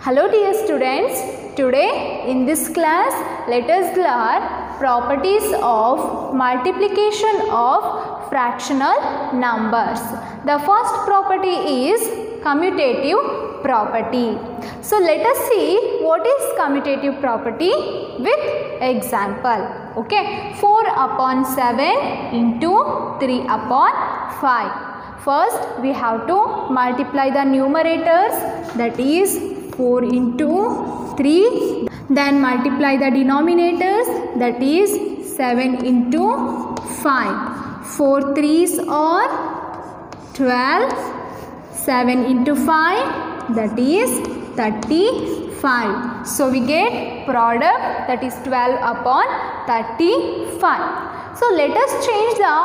Hello dear students, today in this class let us learn properties of multiplication of fractional numbers. The first property is commutative property. So let us see what is commutative property with example. Okay, 4 upon 7 into 3 upon 5. First we have to multiply the numerators, that is 4 into 3. Then multiply the denominators, that is 7 into 5. 4 3s are 12. 7 into 5, that is 35. So we get product, that is 12 upon 35. So let us change the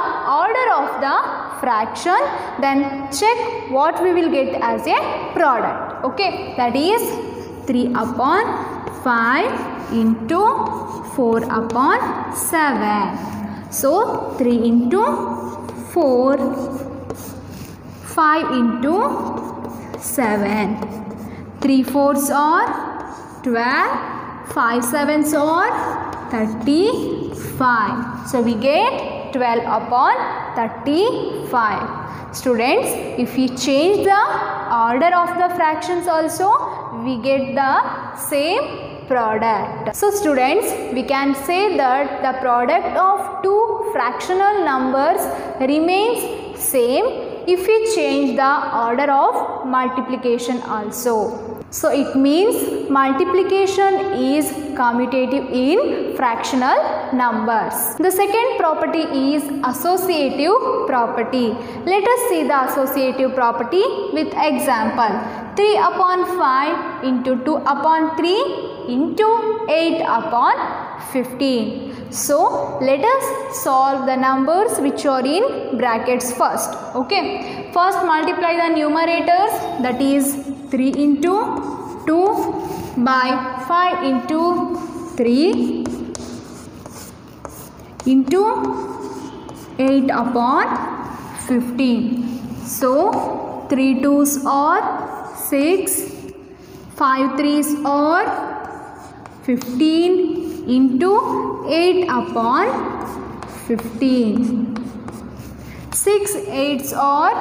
order of the fraction, then check what we will get as a product. Okay, that is 3 upon 5 into 4 upon 7. So 3 into 4, 5 into 7. 3 4s are 12, 5 7s are 35. So we get 12 upon 35. Students, if we change the order of the fractions also, we get the same product. So students, we can say that the product of two fractional numbers remains same if we change the order of multiplication also. So it means multiplication is commutative in fractional numbers. The second property is associative property. Let us see the associative property with example. 3 upon 5 into 2 upon 3 into 8 upon 15. So let us solve the numbers which are in brackets first. Okay. First multiply the numerators, that is 3 into 2 by 5 into 3 into 8 upon 15. So 3 2s are 6, 5 3s are 15 into 8 upon 15. 6 8s are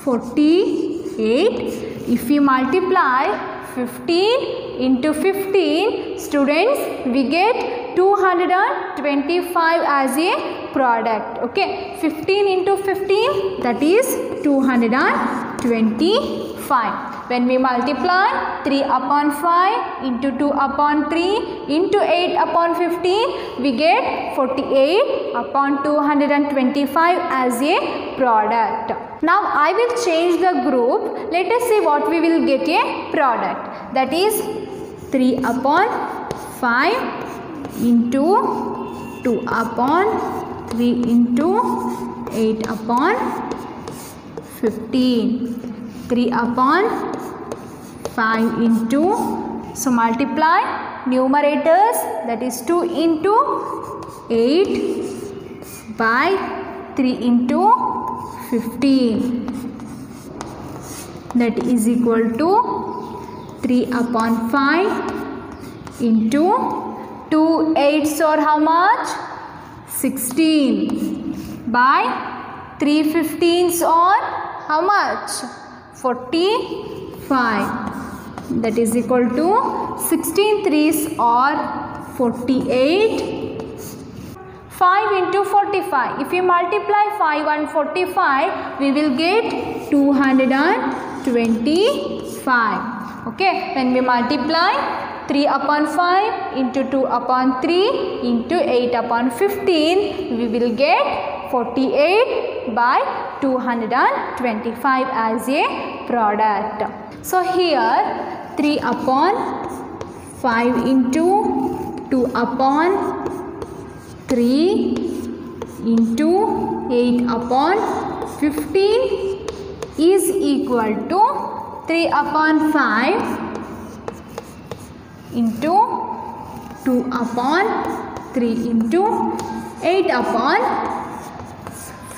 48. If we multiply 15 into 15, students, we get 225 as a product. Okay, 15 into 15, that is 225. When we multiply 3 upon 5 into 2 upon 3 into 8 upon 15, we get 48 upon 225 as a product. Now I will change the group. Let us see what we will get a product. That is 3 upon 5 into 2 upon 3 into 8 upon 15. 3 upon 5 into, so multiply numerators, that is 2 into 8 by 3 into 15, that is equal to 3 upon 5 into 2 8s are how much? 16 by 3 15s are how much? 45. That is equal to 16 3s are 48. 5 into 45. If you multiply 5 and 45, we will get 225. Okay. When we multiply 3 upon 5 into 2 upon 3 into 8 upon 15, we will get 48 by 225 as a product. So here 3 upon 5 into 2 upon 3 into 8 upon 15 is equal to 3 upon 5 into 2 upon 3 into 8 upon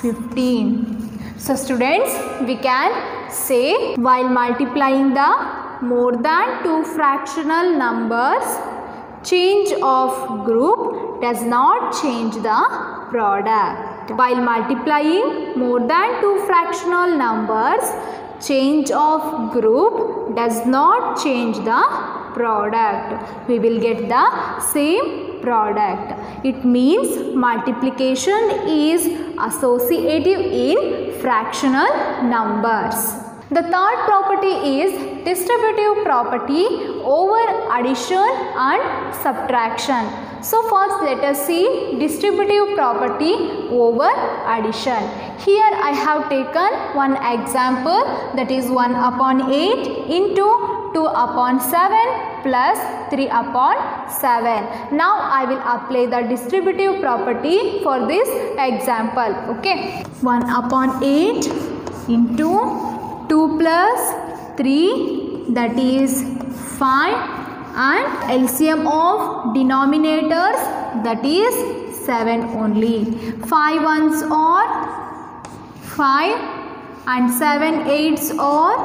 15. So students, we can say while multiplying the more than two fractional numbers, change of group does not change the product. While multiplying more than two fractional numbers, change of group does not change the product. We will get the same product. It means multiplication is associative in fractional numbers. The third property is distributive property over addition and subtraction. So first let us see distributive property over addition. Here I have taken one example, that is 1 upon 8 into 2 upon 7 plus 3 upon 7. Now I will apply the distributive property for this example. Okay, 1 upon 8 into 2 plus 3, that is 5, and LCM of denominators, that is 7 only. 5 ones are 5 and 7 eights are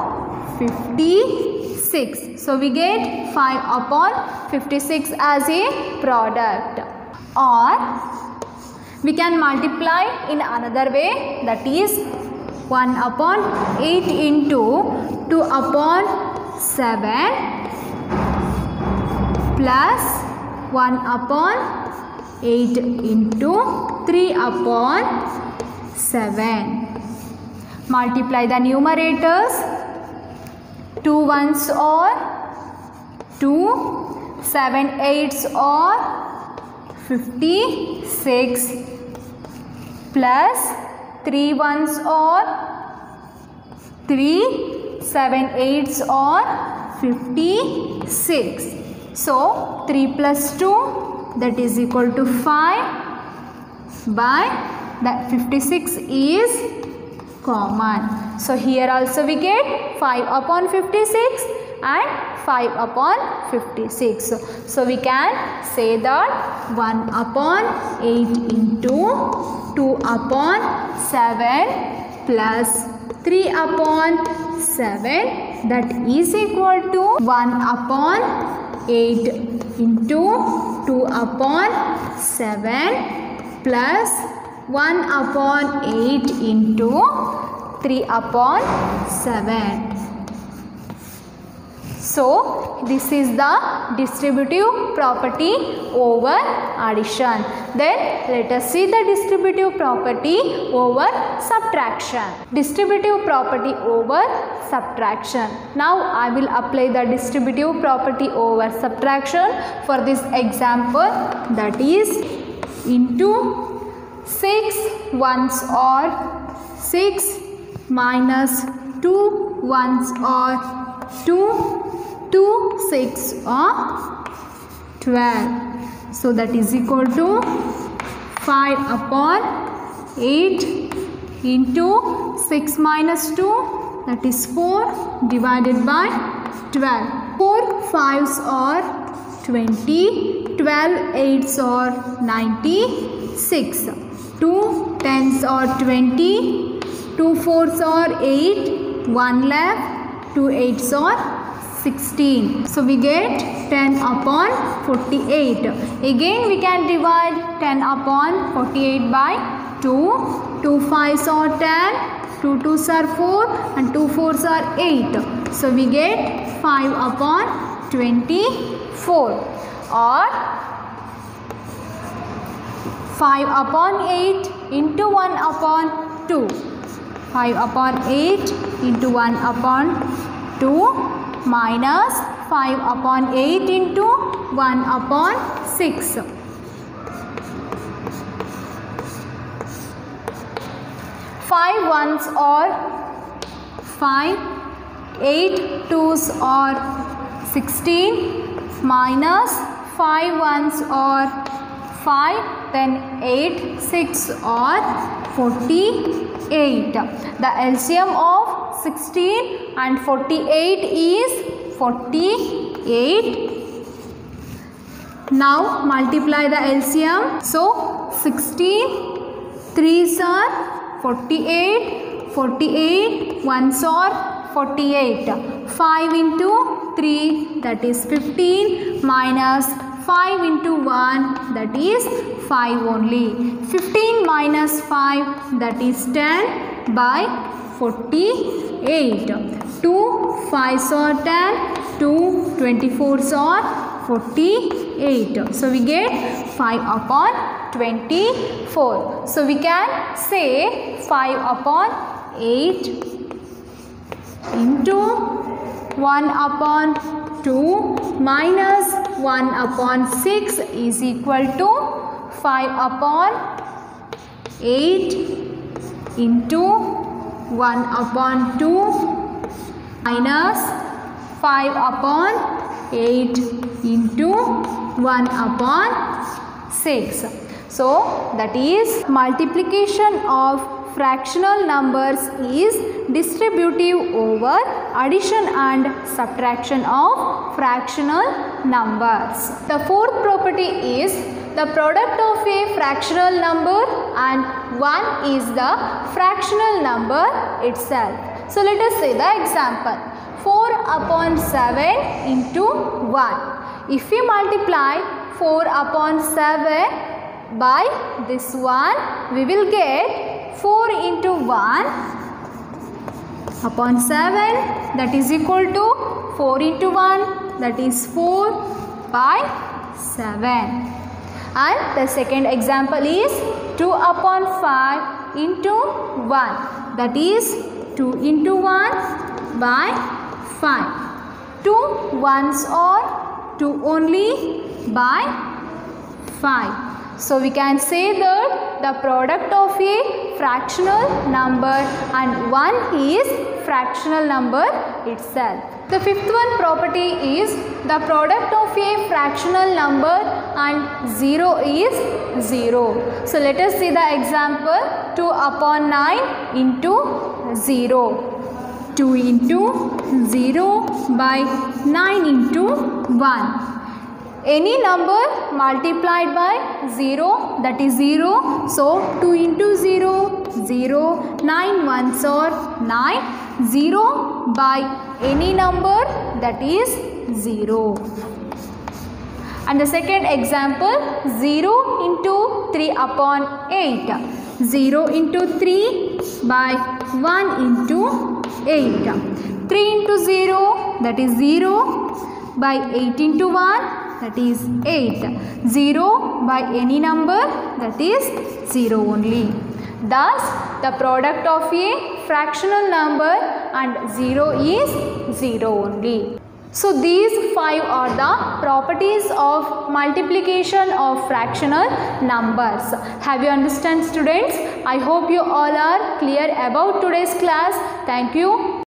56. So we get 5 upon 56 as a product. Or we can multiply in another way, that is 1 upon 8 into 2 upon 7 plus 1 upon 8 into 3 upon 7. Multiply the numerators. 2 ones are 2, 7 eights are 56 plus 3 ones are 3, 7 eights are 56. So 3 plus 2, that is equal to 5, by that 56 is common. So here also we get 5 upon 56 and 5 upon 56. So we can say that 1 upon 8 into 2 upon 7 plus 3 upon 7, that is equal to 1 upon 8 into 2 upon 7 plus 1 upon 8 into 3 upon 7. So this is the distributive property over addition. Then let us see the distributive property over subtraction. Distributive property over subtraction. Now I will apply the distributive property over subtraction for this example, that is into 6 ones are 6 minus 2 ones are 2, 2 6 are 12. So that is equal to 5 upon 8 into 6 minus 2, that is 4, divided by 12. 4 5s are 20, 12 8s are 96, 2 10s are 20, 2 4s are 8, 1 left, 2 8s are 16. So we get 10 upon 48. Again we can divide 10 upon 48 by 2. 2 5s are 10, 2 2s are 4 and 2 4s are 8. So we get 5 upon 24, or 5 upon 8 into 1 upon 2. 5 upon 8 into 1 upon 2 minus 5 upon 8 into 1 upon 6. 5 ones are 5, 8 twos are 16 minus 5 ones are 5, then 8 6 are 48. The LCM of 16 and 48 is 48. Now multiply the LCM. So 16 3s are 48, 48 1s are 48. 5 into 3 that is 15 minus 5 into 1 that is 5 only. 15 minus 5 that is 10 by 48. 2 5s are 10, 2 24s are 48. So we get 5 upon 24. So we can say 5 upon 8 into 1 upon 2 minus 1 upon 6 is equal to 5 upon 8 into 1 upon 2 minus 5 upon 8 into 1 upon 6. So that is multiplication of fractional numbers is distributive over addition and subtraction of fractional numbers. The fourth property is the product of a fractional number and 1 is the fractional number itself. So let us say the example. 4 upon 7 into 1. If we multiply 4 upon 7 by this one, we will get 4 into 1 upon 7 that is equal to 4 into 1 that is 4 by 7. And the second example is 2 upon 5 into 1 that is 2 into 1 by 5. 2 ones are 2 only by 5. So we can say that the product of a fractional number and 1 is fractional number itself. The fifth one property is the product of a fractional number and 0 is 0. So let us see the example. 2 upon 9 into 0. 2 into 0 by 9 into 1. Any number multiplied by 0 that is 0. So 2 into 0, 0, 9 ones are 9, 0 by any number that is 0. And the second example 0 into 3 upon 8. 0 into 3 by 1 into 8. 3 into 0 that is 0 by 8 into 1. That is 8. 0 by any number that is 0 only. Thus, the product of a fractional number and 0 is 0 only. So, these 5 are the properties of multiplication of fractional numbers. Have you understand, students? I hope you all are clear about today's class. Thank you.